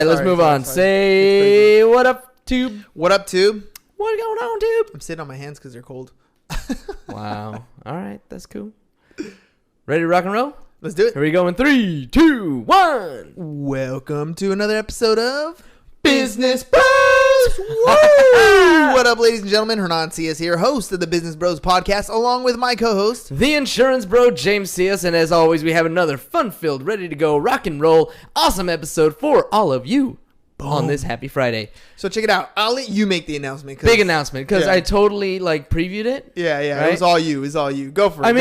Let's move on. Say what up, Tube? What up, Tube? What going on, Tube? I'm sitting on my hands because they're cold. Wow. All right, that's cool. Ready to rock and roll? Let's do it. Here we go in 3, 2, 1. Welcome to another episode of Business Bros. Woo! What up, ladies and gentlemen? Hernan Cias here, host of the Business Bros podcast, along with my co-host, The insurance bro, James Cias. And as always, we have another fun-filled, ready-to-go, rock and roll, awesome episode for all of you. Boom. On this happy Friday. So check it out. I'll let you make the announcement. Big announcement, because I totally previewed it. Yeah. Right? It was all you. It was all you. Go for it. I'm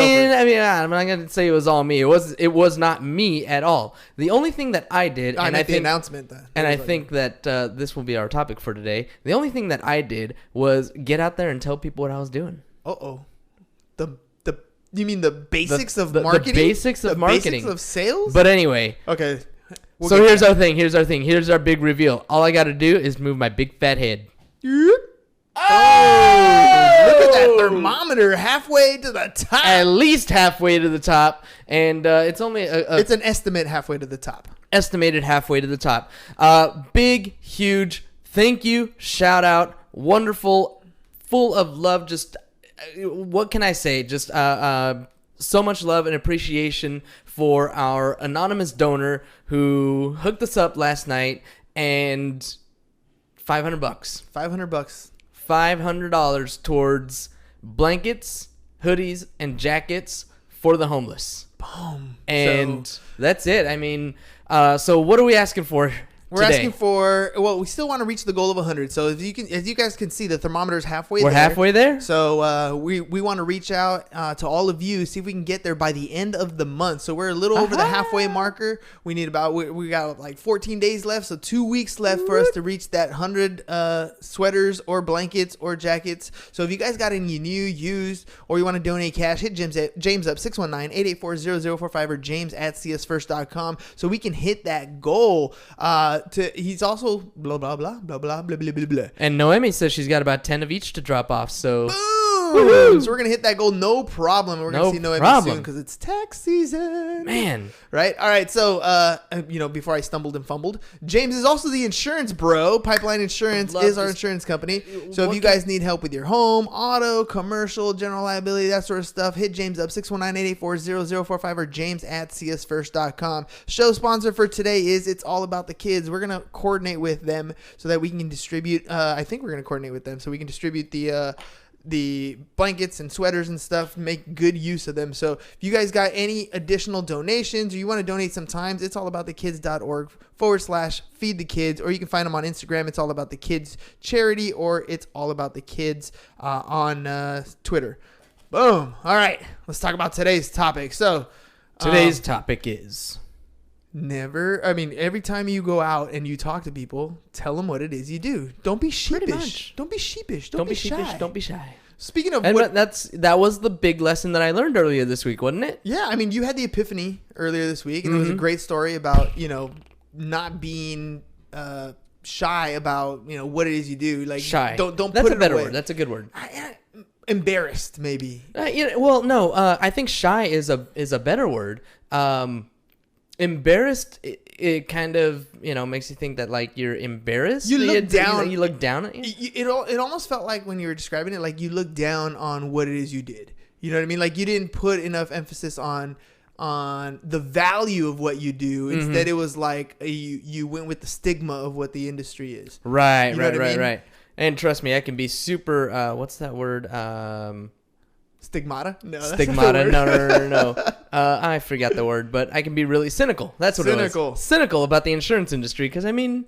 not gonna say it was all me. It was not me at all. The only thing that I did, I think the announcement, then. And I think that this will be our topic for today. The only thing that I did was get out there and tell people what I was doing. You mean the basics of marketing? The basics of marketing. Basics of sales? But anyway. Okay. Here's our thing. Here's our big reveal. All I got to do is move my big fat head. Oh! Look at that thermometer halfway to the top. At least halfway to the top. And it's only it's an estimate halfway to the top. Estimated halfway to the top. Big, huge thank you, shout out, wonderful, full of love. Just what can I say? Just so much love and appreciation for our anonymous donor who hooked us up last night, and $500. $500 towards blankets, hoodies, and jackets for the homeless. Boom. And that's it. I mean, so what are we asking for? We're asking for, we still want to reach the goal of 100. So as you guys can see, the thermometer's halfway there. We're halfway there? So we want to reach out to all of you, see if we can get there by the end of the month. So we're a little over the halfway marker. We need we got like 14 days left, so 2 weeks left for us to reach that 100 sweaters or blankets or jackets. So if you guys got any new, used, or you want to donate cash, hit James up, 619-884-0045 or james@csfirst.com so we can hit that goal. He's also blah blah blah blah blah blah blah blah blah. And Noemi says she's got about 10 of each to drop off. So boom! Woo-hoo. So we're gonna hit that goal, no problem. We're gonna see Noemi soon because it's tax season, man. Right? All right. So before I stumbled and fumbled, James is also the insurance bro. Pipeline Insurance is our insurance company. So if you guys need help with your home, auto, commercial, general liability, that sort of stuff, hit James up 619-884-0045 or james@csfirst.com. Show sponsor for today is It's All About the Kids. We're gonna coordinate with them so that we can distribute. I think we're gonna coordinate with them so we can distribute the blankets and sweaters and stuff, make good use of them. So if you guys got any additional donations or you want to donate sometimes, it's allaboutthekids.org/feed the kids, or you can find them on Instagram. It's All About the Kids Charity, or It's All About the Kids on Twitter. Boom. All right. Let's talk about today's topic. So today's topic is every time you go out and you talk to people, tell them what it is you do. Don't be sheepish. Don't be sheepish. Don't be shy. Don't be shy. Speaking of that was the big lesson that I learned earlier this week, wasn't it? Yeah, I mean, you had the epiphany earlier this week, and it was a great story about, not being shy about, what it is you do. Like, shy. Don't That's put it away. That's a better word. That's a good word. Embarrassed, maybe. I think shy is a better word. Embarrassed, it kind of makes you think that like you're embarrassed. You look down. You look down at it almost felt like when you were describing it, like you looked down on what it is you did. You know what I mean? Like you didn't put enough emphasis on the value of what you do. Instead, it was like you went with the stigma of what the industry is. Right. And trust me, I can be super. What's that word? Stigmata? No. Stigmata. No. I forgot the word, but I can be really cynical. That's what it was. Cynical about the insurance industry, because everybody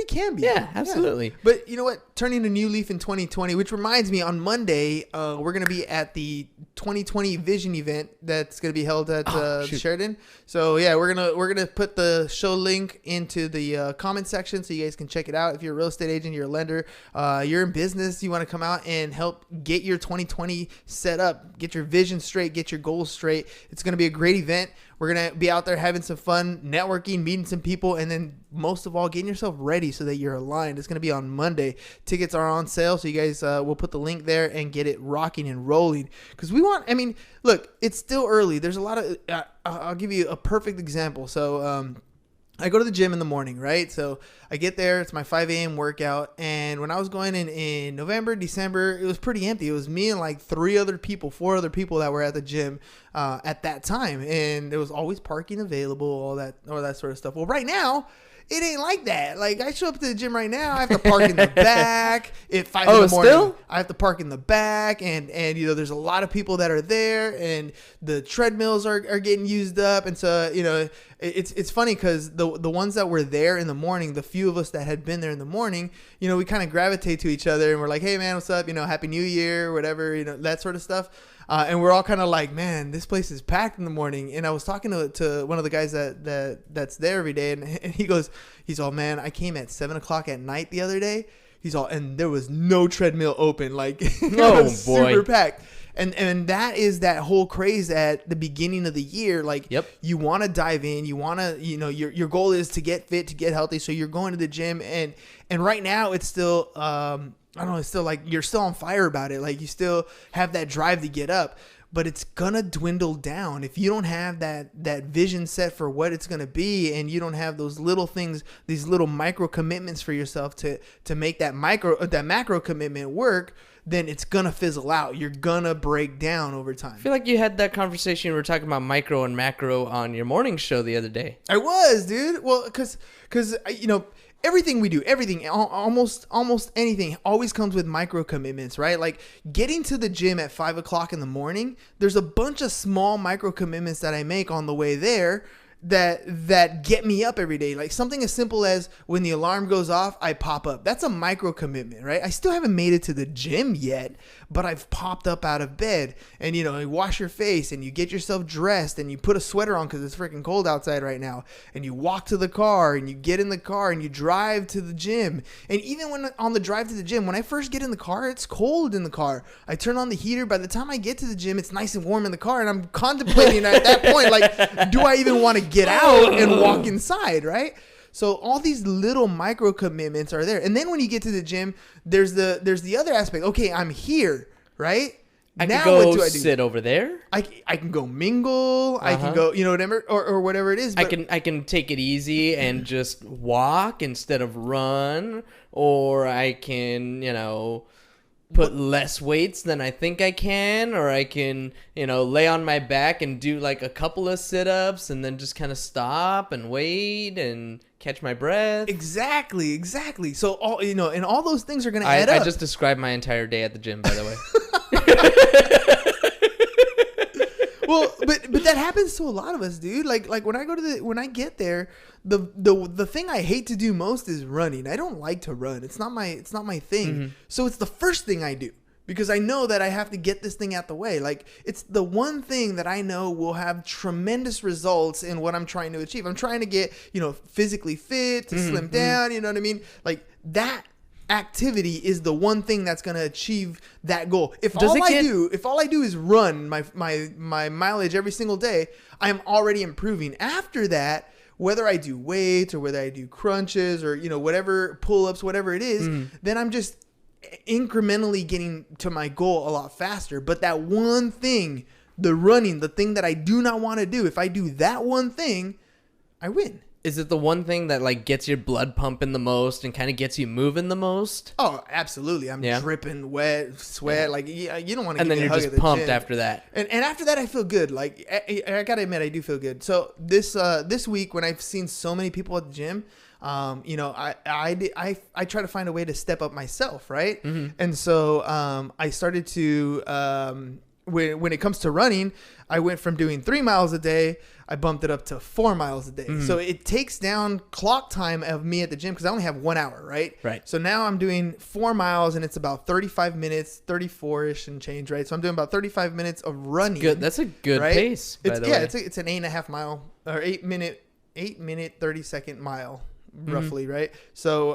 can be. Yeah, absolutely. Yeah. But you know what? Turning a new leaf in 2020, which reminds me, on Monday, we're going to be at the 2020 Vision event that's going to be held at Sheridan. So yeah, we're gonna put the show link into the comment section so you guys can check it out. If you're a real estate agent, you're a lender, you're in business, you want to come out and help get your 2020 set up, get your vision straight, get your goals straight. It's going to be a great event. We're going to be out there having some fun, networking, meeting some people, and then most of all, getting yourself ready so that you're aligned. It's going to be on Monday. Tickets are on sale, so you guys will put the link there and get it rocking and rolling. Because look, it's still early. There's a lot of, I'll give you a perfect example. So I go to the gym in the morning, right? So I get there. It's my 5 a.m. workout. And when I was going in November, December, it was pretty empty. It was me and like 4 other people that were at the gym at that time. And there was always parking available, all that sort of stuff. Well, right now, it ain't like that. Like, I show up to the gym right now, I have to park in the back at 5 in the morning. Still? I have to park in the back, and you know, there's a lot of people that are there, and the treadmills are getting used up. And so, you know, it's funny because the ones that were there in the morning, the few of us that had been there in the morning, you know, we kind of gravitate to each other, and we're like, hey, man, what's up? You know, Happy New Year, whatever, you know, that sort of stuff. And we're all kind of like, man, this place is packed in the morning. And I was talking to one of the guys that's there every day, and he's all, man, I came at 7 o'clock at night the other day. He's all, and there was no treadmill open. Like, it was super packed. And that is that whole craze at the beginning of the year. Like, you want to dive in, you want to, you know, your goal is to get fit, to get healthy. So you're going to the gym, and right now it's still, I don't know, it's still like you're still on fire about it. Like, you still have that drive to get up, but it's gonna dwindle down if you don't have that vision set for what it's gonna be, and you don't have those little things, these little micro commitments for yourself to make that macro commitment work. Then it's gonna fizzle out. You're gonna break down over time. I feel like you had that conversation. We were talking about micro and macro on your morning show the other day. I was, dude. Well, because you know, everything we do, almost anything always comes with micro commitments, right? Like getting to the gym at 5 o'clock in the morning, there's a bunch of small micro commitments that I make on the way there that get me up every day. Like something as simple as when the alarm goes off, I pop up. That's a micro commitment, right? I still haven't made it to the gym yet, but I've popped up out of bed, and you know, you wash your face and you get yourself dressed and you put a sweater on because it's freaking cold outside right now, and you walk to the car and you get in the car and you drive to the gym. And even when on the drive to the gym, when I first get in the car, it's cold in the car. I turn on the heater. By the time I get to the gym, it's nice and warm in the car, and I'm contemplating at that point, like, do I even want to get out and walk inside, right? So all these little micro commitments are there. And then when you get to the gym, there's the other aspect. Okay, I'm here, right? I can go what do I do? Sit over there. I can go mingle. I can go, you know, whatever or whatever it is. But I can take it easy and just walk instead of run, or I can, you know, put less weights than I think I can, or I can, you know, lay on my back and do like a couple of sit-ups and then just kind of stop and wait and catch my breath. Exactly. So all, you know, and all those things are going to add up. I just described my entire day at the gym, by the way. Well, but that happens to a lot of us, dude. Like when I get there, the thing I hate to do most is running. I don't like to run. It's not my thing. Mm-hmm. So it's the first thing I do because I know that I have to get this thing out the way. Like it's the one thing that I know will have tremendous results in what I'm trying to achieve. I'm trying to get, you know, physically fit, to slim down, you know what I mean? Like that activity is the one thing that's going to achieve that goal. If all I do is run my mileage every single day, I'm already improving. After that, whether I do weights or whether I do crunches or, you know, whatever pull-ups, whatever it is, then I'm just incrementally getting to my goal a lot faster. But that one thing, the running, the thing that I do not want to do, if I do that one thing, I win. Is it the one thing that like gets your blood pumping the most and kind of gets you moving the most? Oh, absolutely. I'm dripping wet, sweat. Yeah. Like you don't want to. And then you're just pumped after that. And after that, I feel good. Like I gotta admit, I do feel good. So this week, when I've seen so many people at the gym, you know, I try to find a way to step up myself, right? Mm-hmm. And so I started to when it comes to running, I went from doing 3 miles a day. I bumped it up to 4 miles a day. Mm-hmm. So it takes down clock time of me at the gym because I only have 1 hour, right? Right. So now I'm doing 4 miles and it's about 35 minutes, 34-ish and change, right? So I'm doing about 35 minutes of running. Good. That's a good pace, by the way. It's an 8.5 mile or 8 minute 30-second mile. Roughly, right? So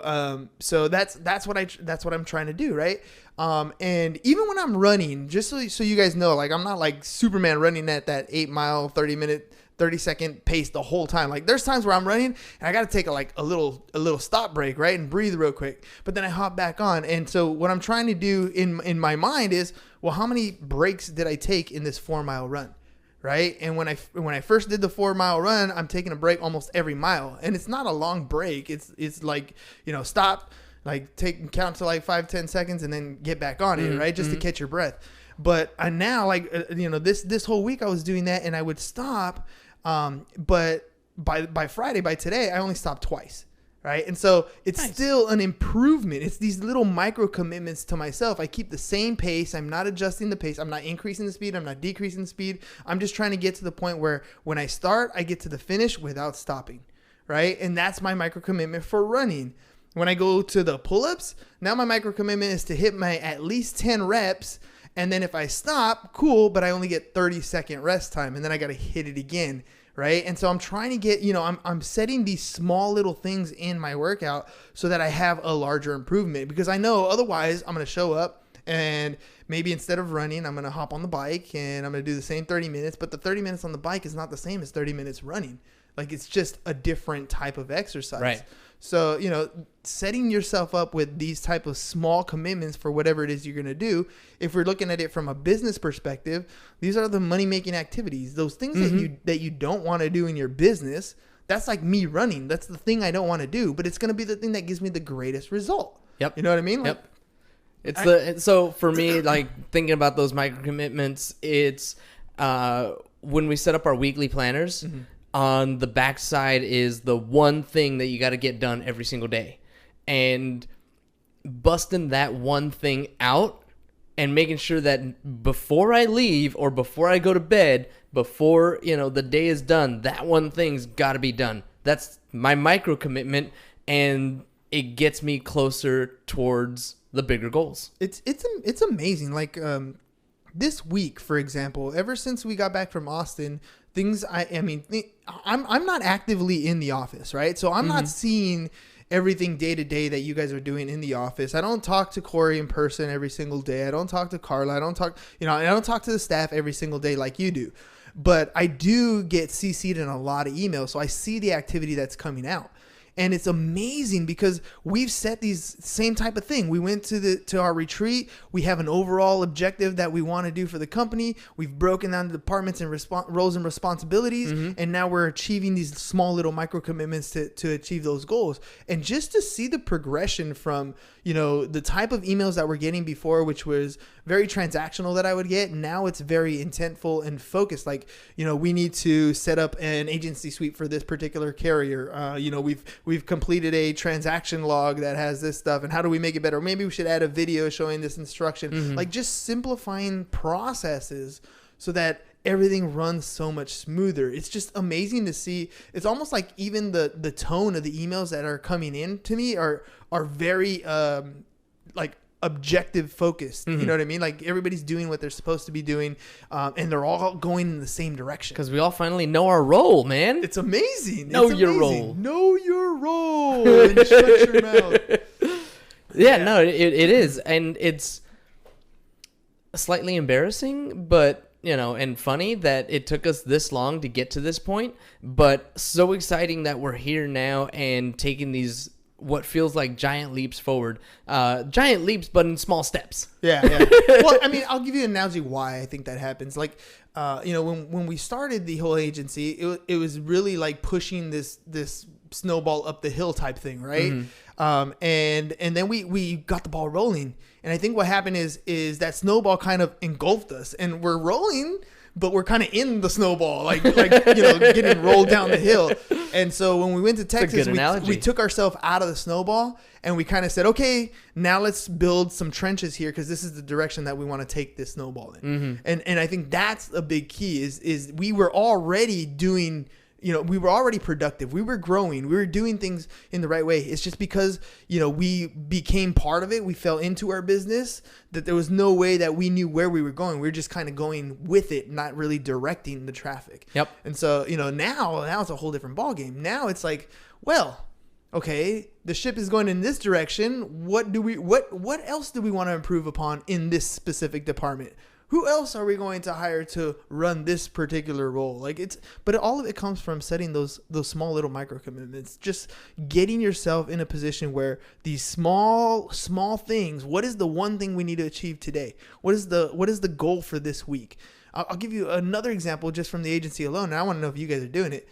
that's what I'm trying to do, right? And even when I'm running, just so you guys know, like I'm not like Superman running at that 8 mile 30-second pace the whole time. Like there's times where I'm running and I got to take a little stop break, right, and breathe real quick. But then I hop back on. And so what I'm trying to do in my mind is, well, how many breaks did I take in this 4 mile run? right? And when I first did the 4-mile run, I'm taking a break almost every mile, and it's not a long break. It's like, stop, like count to like 5-10 seconds and then get back on it, right? Just to catch your breath. But I now, like, this whole week I was doing that, and I would stop, but by Friday, by today, I only stopped twice. Right. And so it's still an improvement. It's these little micro commitments to myself. I keep the same pace. I'm not adjusting the pace. I'm not increasing the speed. I'm not decreasing the speed. I'm just trying to get to the point where when I start, I get to the finish without stopping. Right. And that's my micro commitment for running. When I go to the pull-ups, now my micro commitment is to hit my at least 10 reps. And then if I stop, cool, but I only get 30-second rest time. And then I got to hit it again. Right. And so I'm trying to get, I'm setting these small little things in my workout so that I have a larger improvement, because I know otherwise I'm going to show up and maybe instead of running, I'm going to hop on the bike and I'm going to do the same 30 minutes. But the 30 minutes on the bike is not the same as 30 minutes running. Like, it's just a different type of exercise. Right. So, setting yourself up with these type of small commitments for whatever it is you're going to do. If we're looking at it from a business perspective, these are the money-making activities. Those things that you don't want to do in your business, that's like me running. That's the thing I don't want to do, but it's going to be the thing that gives me the greatest result. Yep. You know what I mean? Like, yep. So for me, like, thinking about those micro commitments, it's when we set up our weekly planners, on the backside is the one thing that you got to get done every single day. And busting that one thing out and making sure that before I leave or before I go to bed, before, the day is done, that one thing's got to be done. That's my micro commitment, and it gets me closer towards the bigger goals. It's amazing. Like, this week, for example, ever since we got back from Austin, I'm not actively in the office, right? So I'm not seeing everything day to day that you guys are doing in the office. I don't talk to Corey in person every single day. I don't talk to Carla. I don't talk to the staff every single day like you do. But I do get CC'd in a lot of emails, so I see the activity that's coming out. And it's amazing because we've set these same type of thing. We went to our retreat. We have an overall objective that we want to do for the company. We've broken down the departments and roles and responsibilities. And now we're achieving these small little micro commitments to achieve those goals. And just to see the progression from, the type of emails that we're getting before, which was very transactional that I would get. Now it's very intentful and focused. Like, we need to set up an agency suite for this particular carrier. We've completed a transaction log that has this stuff, and how do we make it better? Maybe we should add a video showing this instruction. Like, just simplifying processes so that everything runs so much smoother. It's just amazing to see. It's almost like even the tone of the emails that are coming in to me are very like objective focused. You know what I mean? Like, everybody's doing what they're supposed to be doing, and they're all going in the same direction. Because we all finally know our role, man. It's amazing. Know your role. Know your role. And shut your mouth. Yeah, no, it is. And it's slightly embarrassing, but, and funny that it took us this long to get to this point. But so exciting that we're here now and taking these what feels like giant leaps forward. Giant leaps, but in small steps. Yeah. Well, I mean, I'll give you an analogy why I think that happens. Like, when we started the whole agency, it was really like pushing this snowball up the hill type thing, right? And then we got the ball rolling. And I think what happened is that snowball kind of engulfed us, and we're rolling, but we're kind of in the snowball, like getting rolled down the hill. And so when we went to Texas, we took ourselves out of the snowball, and we kind of said, okay, now let's build some trenches here, because this is the direction that we want to take this snowball in. And I think that's a big key is we were already doing, we were already productive. We were growing. We were doing things in the right way. It's just because, we became part of it. We fell into our business, that there was no way that we knew where we were going. We were just kind of going with it, not really directing the traffic. Yep. And so, now it's a whole different ballgame. Now it's like, well, okay, the ship is going in this direction. What else do we want to improve upon in this specific department? Who else are we going to hire to run this particular role? But all of it comes from setting those small little micro commitments, just getting yourself in a position where these small things. What is the one thing we need to achieve today? What is the goal for this week? I'll give you another example just from the agency alone, and I want to know if you guys are doing it.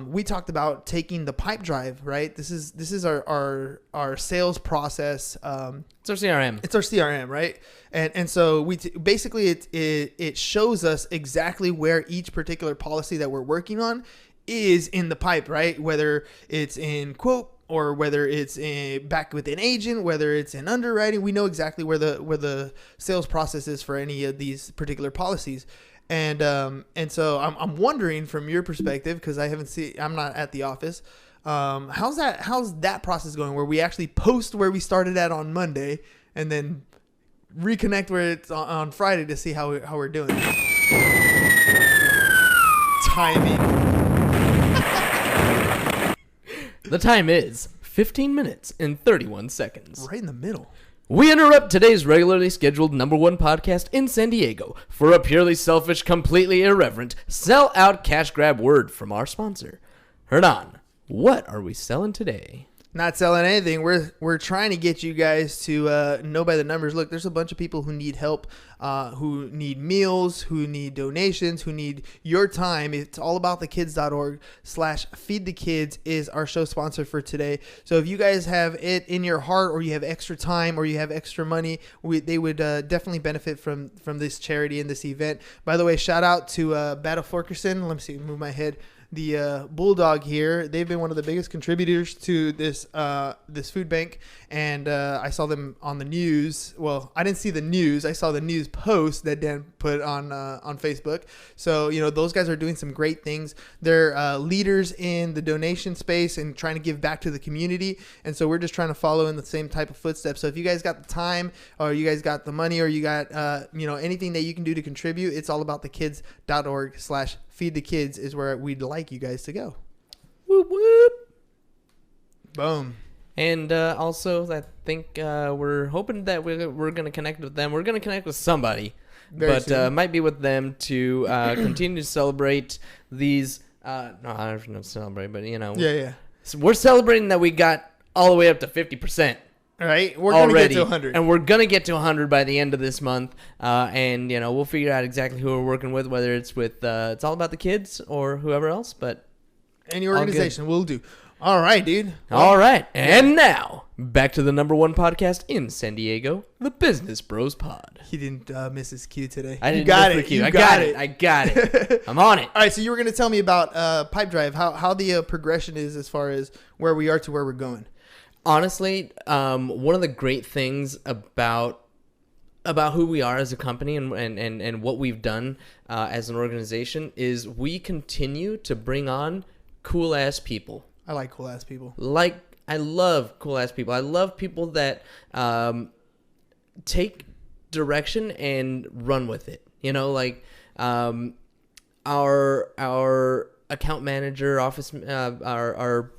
We talked about taking the pipe drive, right? This is our sales process. It's our CRM. It's our CRM, right? And so basically it shows us exactly where each particular policy that we're working on is in the pipe, right? Whether it's in quote or whether it's back with an agent, whether it's in underwriting, we know exactly where the sales process is for any of these particular policies. And so I'm wondering from your perspective, because I'm not at the office. How's that process going, where we actually post where we started at on Monday and then reconnect where it's on Friday to see how we're doing? Timing. The time is 15 minutes and 31 seconds. Right in the middle. We interrupt today's regularly scheduled #1 podcast in San Diego for a purely selfish, completely irreverent, sell-out cash grab word from our sponsor. Hernan, what are we selling today? Not selling anything. We're trying to get you guys to know by the numbers. Look, there's a bunch of people who need help, who need meals, who need donations, who need your time. It's all about thekids.org/feedthekids is our show sponsor for today. So if you guys have it in your heart, or you have extra time, or you have extra money, they would definitely benefit from this charity and this event. By the way, shout out to Battle Forkerson. Let me see, move my head. The Bulldog here, they've been one of the biggest contributors to this food bank, and I saw them on the news. Well, I didn't see the news. I saw the news post that Dan put on Facebook. So, those guys are doing some great things. They're leaders in the donation space and trying to give back to the community, and so we're just trying to follow in the same type of footsteps. So if you guys got the time, or you guys got the money, or you got anything that you can do to contribute, it's all about thekids.org/feed the kids is where we'd like you guys to go. Whoop whoop. Boom. And also, I think we're hoping that we're going to connect with them. We're going to connect with somebody, but might be with them to continue to celebrate these. No, I don't know celebrate, but Yeah. So we're celebrating that we got all the way up to 50%. All right, we're going to get to 100. And we're going to get to 100 by the end of this month. And, we'll figure out exactly who we're working with, whether it's with It's All About the Kids or whoever else. But any organization will do. All right, dude. All right. And now, back to the #1 podcast in San Diego, the Business Bros Pod. He didn't miss his cue today. I didn't miss the cue. I got it. I'm on it. All right, so you were going to tell me about Pipe Drive, how the progression is as far as where we are to where we're going. Honestly, one of the great things about who we are as a company and what we've done as an organization is we continue to bring on cool-ass people. I like cool-ass people. I love cool-ass people. I love people that take direction and run with it. Our account manager, our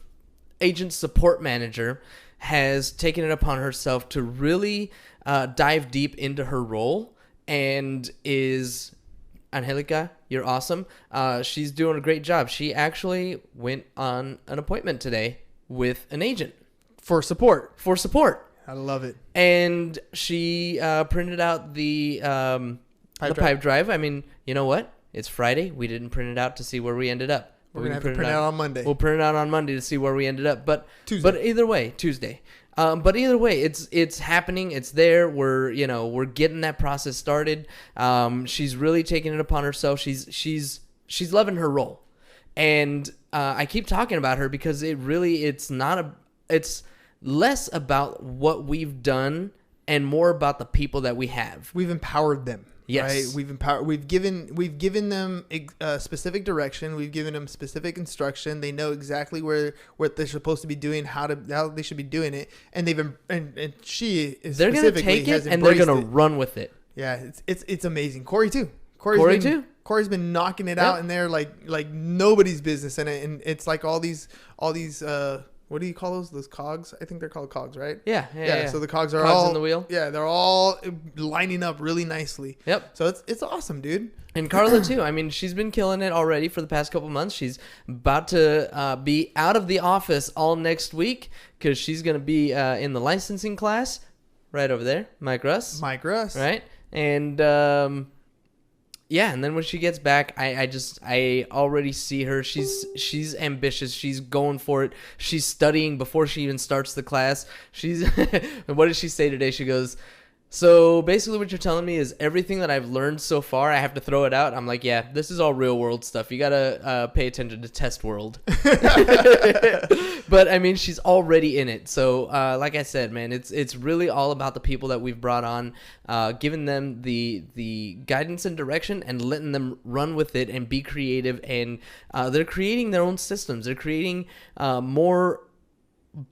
agent support manager has taken it upon herself to really dive deep into her role and is... Angelica, you're awesome. She's doing a great job. She actually went on an appointment today with an agent. For support. I love it. And she printed out the pipe drive. I mean, you know what? It's Friday. We didn't print it out to see where we ended up. We're going to have to print it out on Monday. We'll print it out on Monday to see where we ended up. But either way, Tuesday. But either way, it's happening. It's there. We're getting that process started. She's really taking it upon herself. She's loving her role, and I keep talking about her because it's less about what we've done and more about the people that we have. We've empowered them. Yes. Right? We've given them specific direction. We've given them specific instruction. They know exactly what they're supposed to be doing, how they should be doing it, and she they're gonna take it and they're gonna run with it. Yeah, it's amazing. Corey too. Corey's been knocking it out in there like nobody's business, and it's like all these. What do you call those? Those cogs? I think they're called cogs, right? Yeah. So the cogs are cogs all in the wheel. Yeah, they're all lining up really nicely. Yep. So it's awesome, dude. And Carla too. I mean, she's been killing it already for the past couple months. She's about to be out of the office all next week because she's going to be in the licensing class right over there. Mike Russ. Right? And Yeah, and then when she gets back, I already see her. She's ambitious. She's going for it. She's studying before she even starts the class. What did she say today? She goes, so basically what you're telling me is everything that I've learned so far, I have to throw it out. I'm like, yeah, this is all real world stuff. You got to pay attention to test world. But I mean, she's already in it. So like I said, man, it's really all about the people that we've brought on, giving them the guidance and direction and letting them run with it and be creative. And they're creating their own systems. They're creating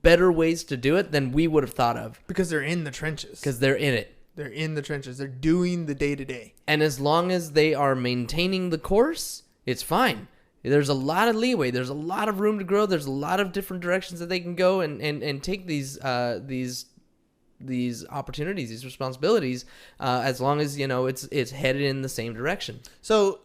better ways to do it than we would have thought of. Because they're in the trenches. Because they're in it. They're in the trenches. They're doing the day-to-day. And as long as they are maintaining the course, it's fine. There's a lot of leeway. There's a lot of room to grow. There's a lot of different directions that they can go and take these opportunities, these responsibilities, as long as, it's headed in the same direction. So,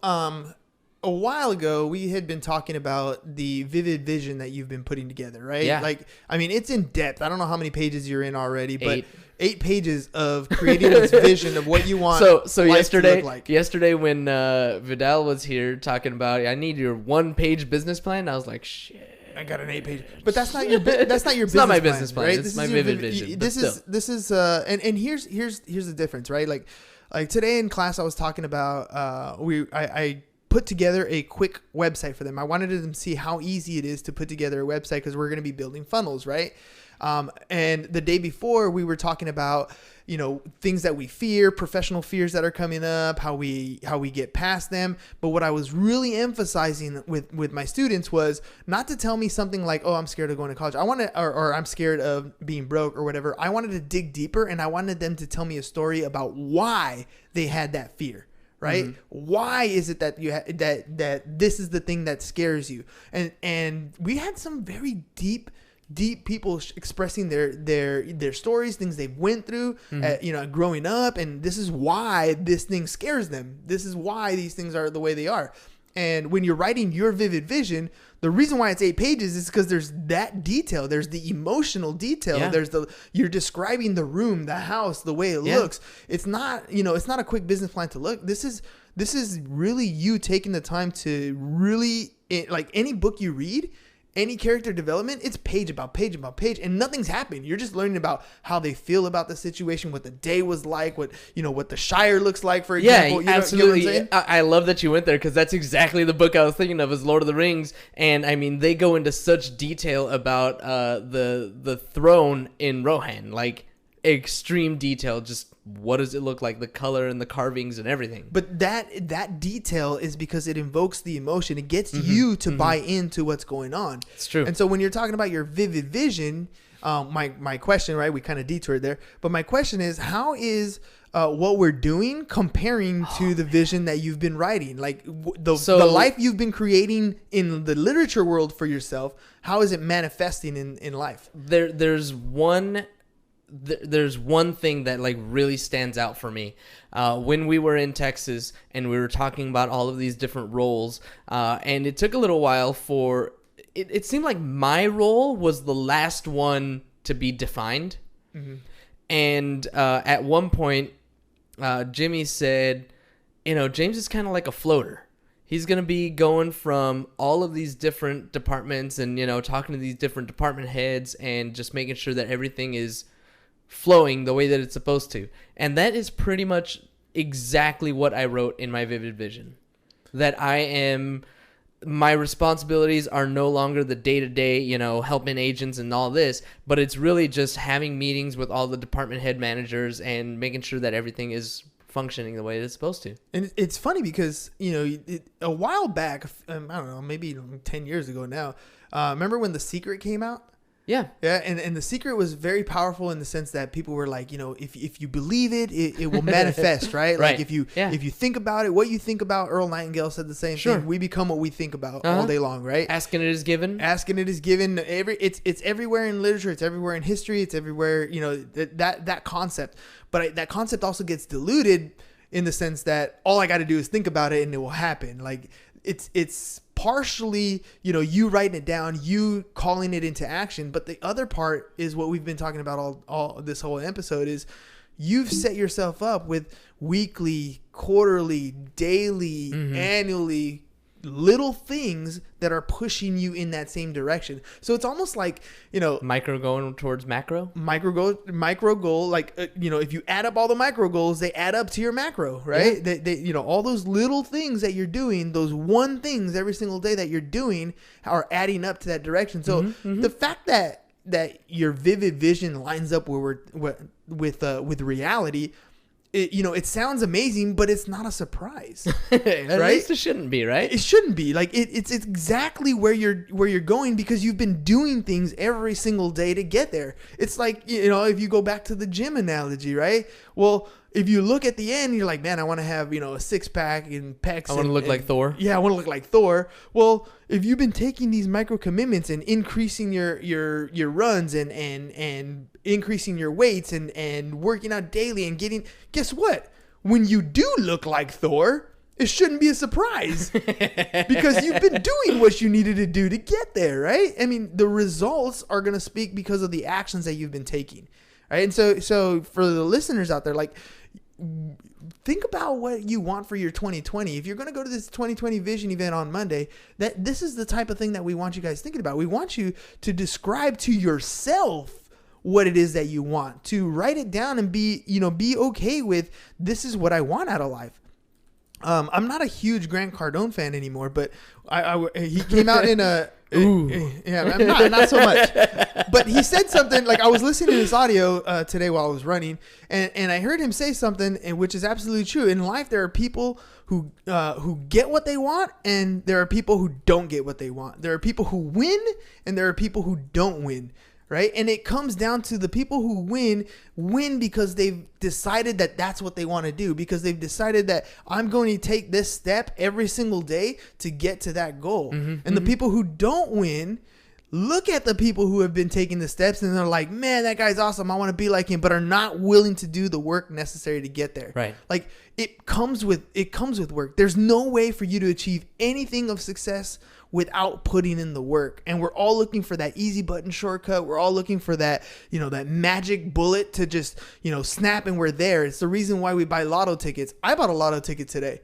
a while ago, we had been talking about the vivid vision that you've been putting together, right? Yeah. Like, I mean, it's in depth. I don't know how many pages you're in already, but 8 pages of creating this vision of what you want. So yesterday when Vidal was here talking about, I need your 1-page business plan. I was like, shit. I got an 8-page, but that's not your business. It's not my business plan. Right? It's my vivid vision. This is and here's the difference, right? Like today in class, I was talking about I put together a quick website for them. I wanted them to see how easy it is to put together a website because we're going to be building funnels, right? And the day before we were talking about, things that we fear, professional fears that are coming up, how we get past them. But what I was really emphasizing with my students was not to tell me something like, oh, I'm scared of going to college. I wanted, or I'm scared of being broke or whatever. I wanted to dig deeper, and I wanted them to tell me a story about why they had that fear. Right? Mm-hmm. Why is it that you that this is the thing that scares you? And we had some very deep people expressing their stories, things they've went through, growing up, and this is why this thing scares them. This is why these things are the way they are. And when you're writing your vivid vision, the reason why it's 8 pages is because there's that detail. There's the emotional detail. Yeah. You're describing the room, the house, the way it looks. It's not, it's not a quick business plan to look. This is really you taking the time to really, like any book you read, any character development, it's page about page about page, and nothing's happened. You're just learning about how they feel about the situation, what the day was like, what the Shire looks like, for example. Yeah, absolutely. I love that you went there because that's exactly the book I was thinking of, is Lord of the Rings, and I mean they go into such detail about the throne in Rohan, like extreme detail. Just what does it look like, the color and the carvings and everything. But that detail is because it invokes the emotion. It gets you to buy into what's going on. It's true. And so when you're talking about your vivid vision, my question, right, we kind of detoured there, but my question is, how is what we're doing comparing to the vision that you've been writing? Like the life you've been creating in the literature world for yourself, how is it manifesting in life? There's one thing that like really stands out for me. When we were in Texas and we were talking about all of these different roles, and it took a little while for it seemed like my role was the last one to be defined. Mm-hmm. And at one point, Jimmy said, James is kind of like a floater. He's going to be going from all of these different departments and, talking to these different department heads and just making sure that everything is flowing the way that it's supposed to. And that is pretty much exactly what I wrote in my vivid vision. That my responsibilities are no longer the day-to-day, helping agents and all this, but it's really just having meetings with all the department head managers and making sure that everything is functioning the way it's supposed to. And it's funny because, a while back, I don't know, maybe 10 years ago now, remember when The Secret came out? Yeah. Yeah. And The Secret was very powerful in the sense that people were like, if you believe it, it will manifest, right? Right. Like if you think about it, what you think about, Earl Nightingale said the same thing. We become what we think about all day long, right? Asking it is given. Asking it is given. It's everywhere in literature. It's everywhere in history. It's everywhere, that concept. But that concept also gets diluted in the sense that all I got to do is think about it and it will happen. Like it's partially, you writing it down, you calling it into action. But the other part is what we've been talking about all this whole episode is you've set yourself up with weekly, quarterly, daily, annually, little things that are pushing you in that same direction. So it's almost like, micro going towards macro. Micro goal. Like, if you add up all the micro goals, they add up to your macro, right? Yeah. They all those little things that you're doing, those one things every single day that you're doing are adding up to that direction. So the fact that your vivid vision lines up with reality, it sounds amazing, but it's not a surprise. At least it shouldn't be, right? It shouldn't be. Like it's exactly where you're going, because you've been doing things every single day to get there. It's like, if you go back to the gym analogy, right? Well, if you look at the end, you're like, man, I want to have, a six pack and pecs. I want to look like Thor. Yeah, I want to look like Thor. Well, if you've been taking these micro commitments and increasing your runs and increasing your weights and working out daily and guess what? When you do look like Thor, it shouldn't be a surprise because you've been doing what you needed to do to get there, right? I mean, the results are going to speak because of the actions that you've been taking, right? And so for the listeners out there, like, think about what you want for your 2020. If you're going to go to this 2020 vision event on Monday, that this is the type of thing that we want you guys thinking about. We want you to describe to yourself what it is that you want, to write it down and be okay with, this is what I want out of life. I'm not a huge Grant Cardone fan anymore, but he came out in a yeah, I'm not so much. But he said something, like, I was listening to this audio today while I was running, and I heard him say something, which is absolutely true. In life, there are people who get what they want, and there are people who don't get what they want. There are people who win, and there are people who don't win. Right. And it comes down to the people who win because they've decided that that's what they want to do, because they've decided that I'm going to take this step every single day to get to that goal. And the people who don't win look at the people who have been taking the steps and they're like, man, that guy's awesome, I want to be like him, but are not willing to do the work necessary to get there. Right. Like it comes with work. There's no way for you to achieve anything of success without putting in the work. And we're all looking for that easy button shortcut. We're all looking for that, that magic bullet to just, snap and we're there. It's the reason why we buy lotto tickets. I bought a lotto ticket today.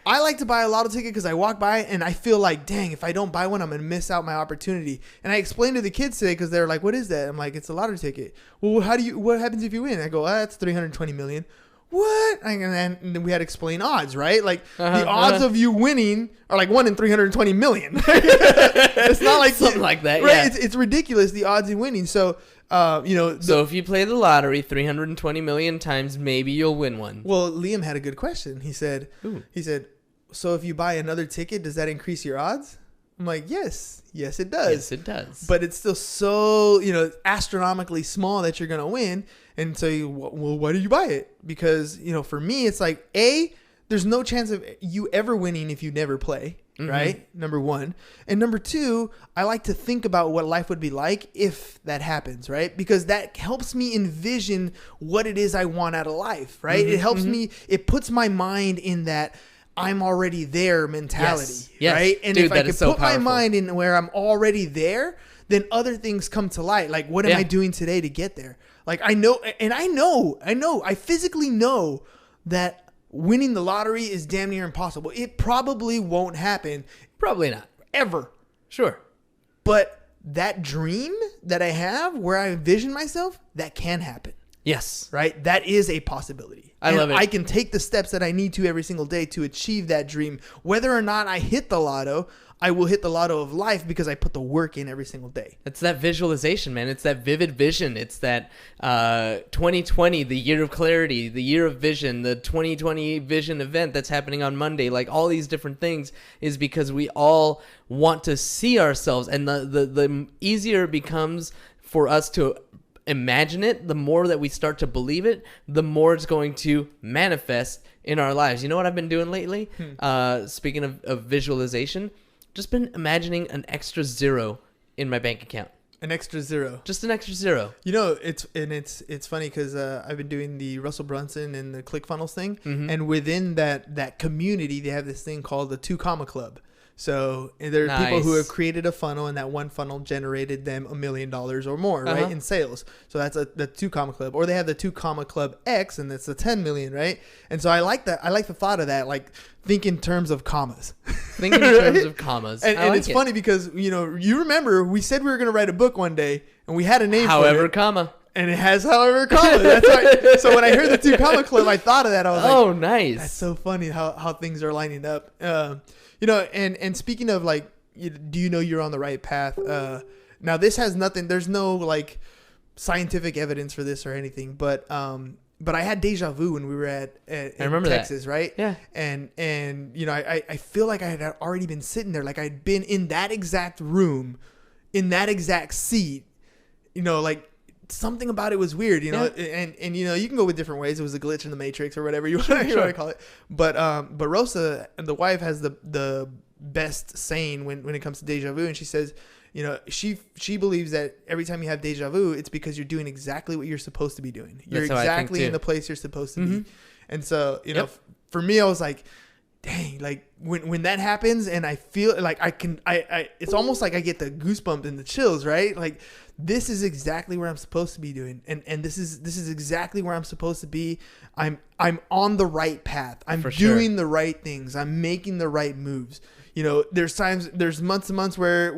I like to buy a lotto ticket because I walk by and I feel like, dang, if I don't buy one, I'm going to miss out my opportunity. And I explained to the kids today because they're like, what is that? I'm like, it's a lottery ticket. Well, what happens if you win? I go, that's 320 million. What? And then we had to explain odds, right? Like the odds of you winning are like 1 in 320 million. It's not like something like that, right? yeah. It's ridiculous, the odds in winning. So, so if you play the lottery 320 million times, maybe you'll win one. Well, Liam had a good question. He said, so if you buy another ticket, does that increase your odds? I'm like, yes, it does. Yes, it does. But it's still so, astronomically small that you're going to win. And so, well, why do you buy it? Because, for me, it's like, there's no chance of you ever winning if you never play, right? Number one. And number two, I like to think about what life would be like if that happens, right? Because that helps me envision what it is I want out of life, right? It helps me, it puts my mind in that I'm already there mentality, yes. right? And dude, if I could put my mind in where I'm already there, then other things come to light. Like, what am I doing today to get there? Like, I physically know that winning the lottery is damn near impossible. It probably won't happen. Probably not. Ever. Sure. But that dream that I have where I envision myself, that can happen. Yes. Right? That is a possibility. I love it. I can take the steps that I need to every single day to achieve that dream. Whether or not I hit the lotto, I will hit the lotto of life because I put the work in every single day. It's that visualization, man. It's that vivid vision. It's that 2020, the year of clarity, the year of vision, the 2020 vision event that's happening on Monday. Like all these different things is because we all want to see ourselves. And the easier it becomes for us to imagine it, the more that we start to believe it, the more it's going to manifest in our lives. You know what I've been doing lately? Speaking of visualization, just been imagining an extra zero in my bank account. An extra zero. Just an extra zero. It's funny because I've been doing the Russell Brunson and the ClickFunnels thing, and within that community, they have this thing called the 2 Comma Club. So there are people who Nice. have created a funnel, and that one funnel generated them $1 million or more, Uh-huh. right, in sales. So that's the 2 comma club, or they have the 2 comma club X, and that's the 10 million, right? And so I like that. I like the thought of that. Like, think in terms of commas. Think in terms of commas. And, I like it's it. funny because you remember we said we were going to write a book one day, and we had a name However, for it, comma. and it has however comma. That's right. So when I heard the 2 comma club, I thought of that. I was like, Oh, nice. that's so funny how things are lining up. And speaking of like, do you know you're on the right path? Now this has nothing. There's no like scientific evidence for this or anything, but I had deja vu when we were in Texas, right? Yeah. And I feel like I had already been sitting there, like I'd been in that exact room, in that exact seat. Like something about it was weird, Yeah. and you can go with different ways. It was a glitch in the matrix or whatever you want to call it. But Rosa, the wife, has the best saying when it comes to deja vu, and she says, she believes that every time you have deja vu, it's because you're doing exactly what you're supposed to be doing. You're That's how I think exactly in too. the place you're supposed to Mm-hmm. be. And so, Yep. for me, I was like, dang, like when that happens, and I feel like it's almost like I get the goosebumps and the chills, right? Like, this is exactly where I'm supposed to be doing, and this is exactly where I'm supposed to be. I'm on the right path. I'm For sure. doing the right things. I'm making the right moves. There's months and months where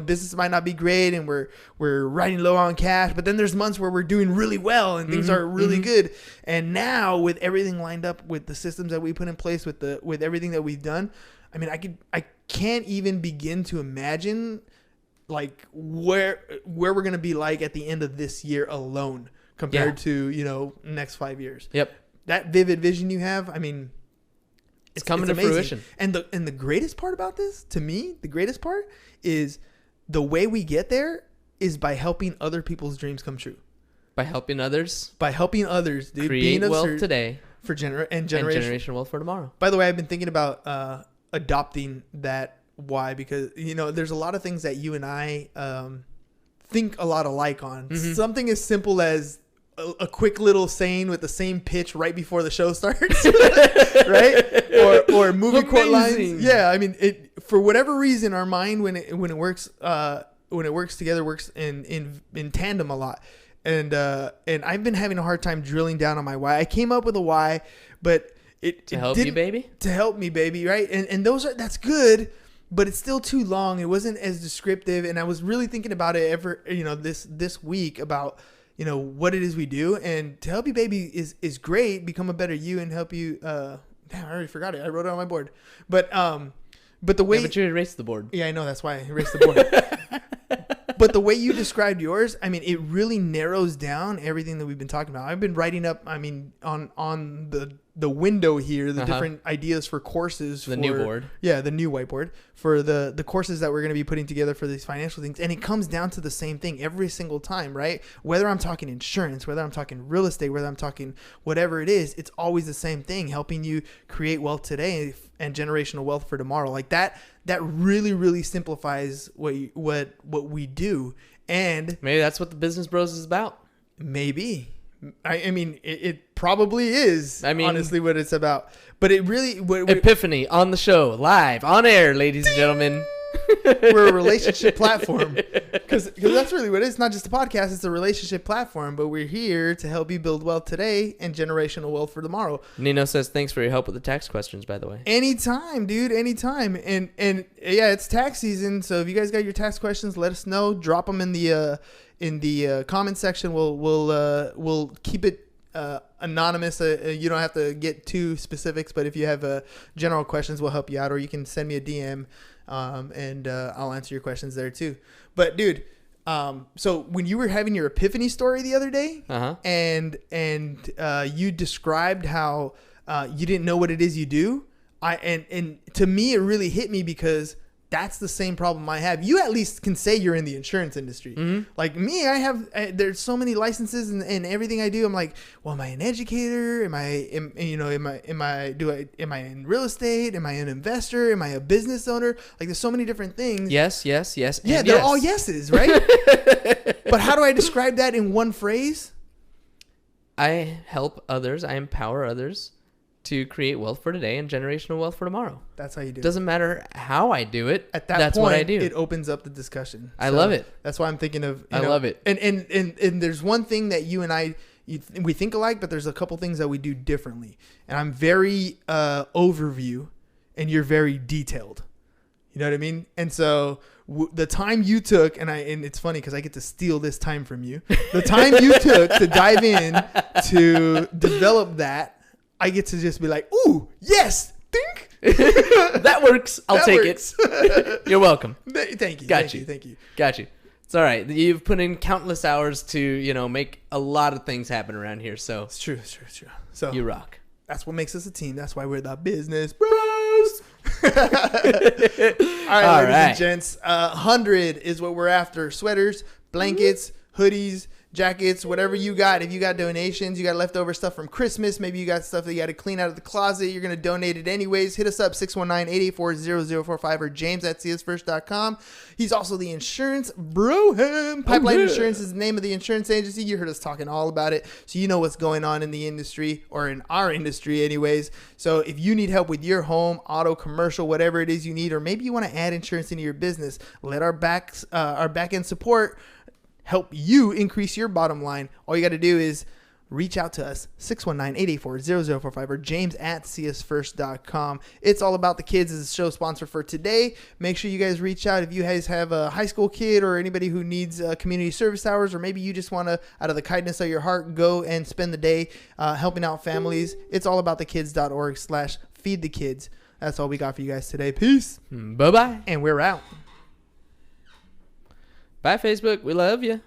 business might not be great, and we're riding low on cash, but then there's months where we're doing really well and things are really good. And now, with everything lined up, with the systems that we put in place, with everything that we've done, I mean, I can't even begin to imagine like where we're gonna be like at the end of this year alone compared to next 5 years. Yep. That vivid vision you have, I mean, It's coming to amazing. fruition. And the greatest part about this, to me, the greatest part is the way we get there is by helping other people's dreams come true. By helping others By helping others, dude, create being wealth today for generation. and generation wealth for tomorrow. By the way, I've been thinking about adopting that why, because there's a lot of things that you and I think a lot alike on. Mm-hmm. Something as simple as a quick little saying with the same pitch right before the show starts, right? Or movie quote Amazing. lines. Yeah, I mean, it for whatever reason, our mind when it works together works in tandem a lot. And I've been having a hard time drilling down on my why. I came up with a why, but To help you, baby? To help me, baby, right? And that's good, but it's still too long. It wasn't as descriptive, and I was really thinking about it this week about what it is we do. And to help you, baby, is great. Become a better you and help you. Damn, I already forgot it. I wrote it on my board, but the way. Yeah, but you erased the board. Yeah, I know. That's why I erased the board. But the way you described yours, I mean, it really narrows down everything that we've been talking about. I've been writing up, I mean, on the window here, the different ideas for courses. The new board. Yeah, the new whiteboard for the courses that we're going to be putting together for these financial things. And it comes down to the same thing every single time, right? Whether I'm talking insurance, whether I'm talking real estate, whether I'm talking whatever it is, it's always the same thing, helping you create wealth today and generational wealth for tomorrow. Like that really, really simplifies what we do. And Maybe that's what the Business Bros is about. maybe, I mean, it probably is, I mean, honestly, what it's about. But it really, Epiphany on the show, live, on air, ladies and gentlemen. we're a relationship platform, because that's really what it is. It's not just a podcast, it's a relationship platform, but we're here to help you build wealth today and generational wealth for tomorrow. Nino says thanks for your help with the tax questions, by the way. Anytime, dude, anytime. And yeah, it's tax season, so if you guys got your tax questions, let us know. Drop them in the comment section. We'll keep it anonymous. You don't have to get too specifics, but if you have general questions, we'll help you out, or you can send me a DM, and I'll answer your questions there too. But dude, so when you were having your epiphany story the other day, and you described how you didn't know what it is you do, and to me it really hit me, because that's the same problem I have. You at least can say you're in the insurance industry. Mm-hmm. Like me, there's so many licenses and everything I do. I'm like, well, am I an educator? Am I in real estate? Am I an investor? Am I a business owner? Like, there's so many different things. Yes. Yeah, and they're yes. all yeses, right? But how do I describe that in one phrase? I help others. I empower others to create wealth for today and generational wealth for tomorrow. That's how you do it. Doesn't matter how I do it. At that that's point, what I do. It opens up the discussion. I love it. That's why I'm thinking of. I love it. And there's one thing that you and I we think alike, but there's a couple things that we do differently. And I'm very overview, and you're very detailed. You know what I mean? And so the time you took, and it's funny because I get to steal this time from you. The time you took to dive in to develop that, I get to just be like, ooh, yes, think. That works. I'll take works. it. You're welcome. Thank you. Got you. Thank you. Got you. It's all right. You've put in countless hours to, make a lot of things happen around here. So It's true. So you rock. that's what makes us a team. That's why we're the business bros. All right, ladies and gents. 100 is what we're after. Sweaters, blankets, hoodies, jackets, whatever you got. If you got donations, you got leftover stuff from Christmas, maybe you got stuff that you got to clean out of the closet, you're going to donate it anyways, hit us up 619-884-0045 or james@csfirst.com. He's also the insurance bro. Pipeline Insurance is the name of the insurance agency. You heard us talking all about it, so you know what's going on in the industry, or in our industry anyways. So if you need help with your home, auto, commercial, whatever it is you need, or maybe you want to add insurance into your business, let our back end support help you increase your bottom line. All you got to do is reach out to us, 619-884-0045 or james@csfirst.com. It's All About the Kids is the show sponsor for today. Make sure you guys reach out if you guys have a high school kid or anybody who needs community service hours, or maybe you just want to, out of the kindness of your heart, go and spend the day helping out families. It's allaboutthekids.org/feedthekids. That's all we got for you guys today. Peace. Bye-bye. And we're out. Bye, Facebook. We love you.